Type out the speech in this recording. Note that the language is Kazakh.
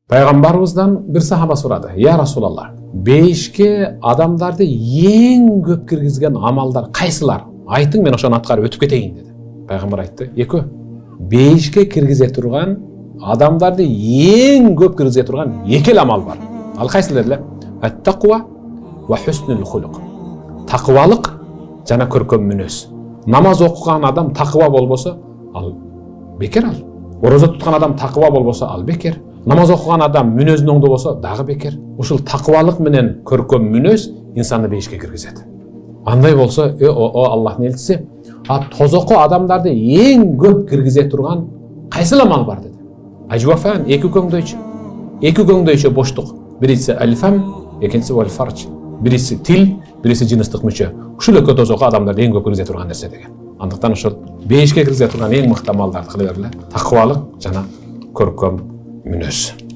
Пайғамбарыбыздан bir сахаба сұрады: "Я Расулалла, бейішке адамдарды ең көп кіргізген амалдар қайсылар? Айтың, мен ошаны атқарып өтіп кетейін" деді. Пайғамбар айтты: "Екі. Бейішке кіргізе тұрған адамдарды ең көп кіргізе тұрған екі амал бар. Ал қайсылар деді? Ат-тақуа ва хуснул хулуқ. Тақуалық жана көркем мүнөз. Намаз оқыған адам тақуа болбоса, ал бекер ал. Ораза тұтқан адам тақуа болбоса, ал бекер. Намаз оқыған адам мүнөзүн оңдо болса, дағы бекер. Ушул тақуалық менен көркем мүнөз инсанды бейишке киргизет. Андай болса, о Аллахтын элчиси, тозоқо адамдарды ең көп киргизе турган кайсыл амал бар dedi. Ажвафан эки көңдөйчү. Эки көңдөйчү боштук. Бирisi алфам, экинчиси вал фарж. Бирisi тил, бирisi жыныстык мүчө. Ушул экөө тозоқо адамдарды ең көп киргизе турган нерсе деген. Андыктан ушул бейишке киргизе турган ең мыкты амалдарды кыла бергиле. Тақуалык жана көркөм мүнөз.